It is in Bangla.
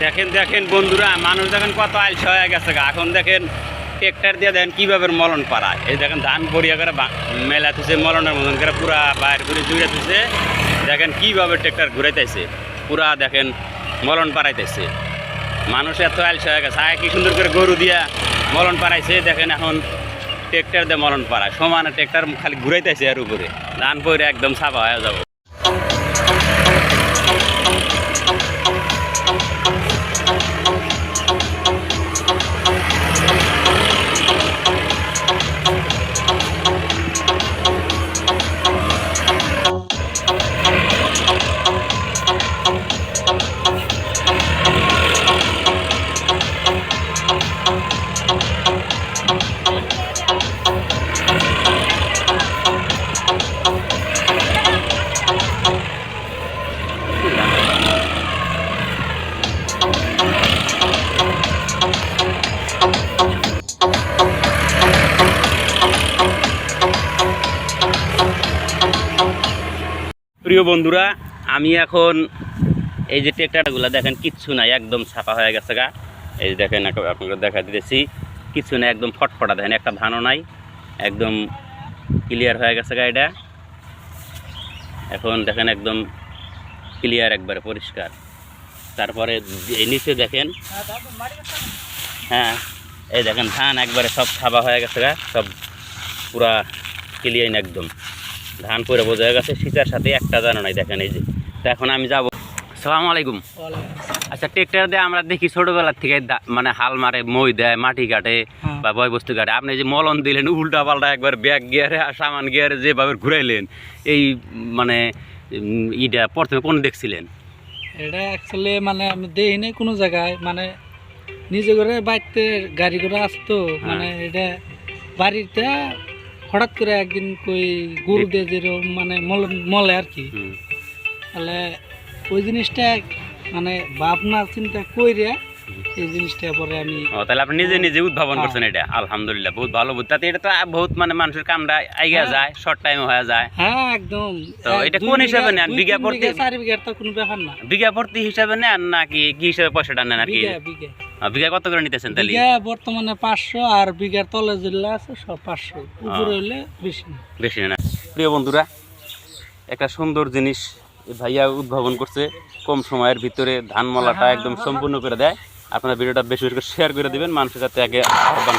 দেখেন দেখেন বন্ধুরা, মানুষ দেখেন কত আলসা হয়ে গেছে। এখন দেখেন ট্রেক্টর দিয়ে দেখেন কীভাবে মলন পাড়ায়। এই দেখেন ধান পরিয়া করে মেলা থুছে মলনের মতন করে পুরা বাইর করে জুড়ে থুছে। দেখেন কীভাবে ট্রেক্টর ঘুরাইতেছে, পুরা দেখেন মলন পাড়াইতেছে। মানুষ এত আলসা হয়ে গেছে। আগে কি সুন্দর করে গরু দিয়া মলন পাড়াইছে, দেখেন এখন ট্রেক্টর দিয়ে মলন পাড়ায়। সমানে ট্রেক্টর খালি ঘুরাইতেছে এর উপরে, ধান পরে একদম সাফা হয়ে যাবো। প্রিয় বন্ধুরা, আমি এখন এই যে ট্রেক্টরগুলো দেখেন কিচ্ছু নাই, একদম ছাপা হয়ে গেছে গা। এই যে দেখেন আপনাকে দেখা দিতেছি, কিচ্ছু নাই, একদম ফটফটা। দেখেন একটা ধানও নাই, একদম ক্লিয়ার হয়ে গেছে গা। এটা এখন দেখেন একদম ক্লিয়ার, একবারে পরিষ্কার। তারপরে এই নিচে দেখেন, হ্যাঁ এই দেখেন ধান একবারে সব ছাপা হয়ে গেছে গা, সব পুরা ক্লিয়ার একদম। ধান পরে বোঝা গেছে, শীতের সাথে একটা দানা নাই। দেখেন এই যে। তো এখন আমি যাবো। আসসালামু আলাইকুম। আচ্ছা, ট্রেক্টর দিয়ে আমরা দেখি ছোটবেলার থেকে মানে হাল মারে, মই দেয়, মাটি কাটে বা বয় বস্তু কাটে। আপনি যে মলন দিলেন উল্টা পাল্টা একবার ব্যাগ গিয়ারে আর সামান গিয়ারে যেভাবে ঘুরাইলেন, এই মানে ইটা প্রথমে কোন দেখছিলেন? এটা অ্যাকচুয়ালি মানে আমি দেখি নাই কোনো জায়গায়, মানে নিজে করে বাড়িতে গাড়ি করে আসতো। মানে এটা বাড়িতে হঠাৎ করে একদিন কই গরু দিয়ে যেরকম মানে মলে আর কি, তাহলে ওই জিনিসটা মানে ভাবনা চিন্তা কইরে এই জিনিসটা পরে আমি তাহলে আপনি নিজে নিজে উদ্ভাবন করছেন। এটা আলহামদুলিল্লাহ বহুত ভালো বুদ্ধি। তাতে এটা তো বহুত মানে মানুষের কামটা আইগা যায়, শর্ট টাইমে হয়ে যায়। হ্যাঁ একদম। তো এটা কোন হিসাবে নেন? বিঘা প্রতি 4 বিঘা তো কোনো ব্যাপার না। বিঘা প্রতি হিসাবে নেন নাকি কি হিসাবে পয়সাটা নেন আর কি? বিঘা কত করে নিতেছেন তাহলে? বিঘা বর্তমানে 500, আর বিঘার তলে যেগুলো আছে সব 500, উপরে হইলে বেশি বেশি না। প্রিয় বন্ধুরা, একটা সুন্দর জিনিস ভাইয়া উদ্ভাবন করছে। কম সময়ের ভিতরে ধান মলাটা একদম সম্পূর্ণ করে দেয়। আপনারা ভিডিওটা বেশি বেশি করে শেয়ার করে দিবেন, মানুষের কাছে আগে আহ্বান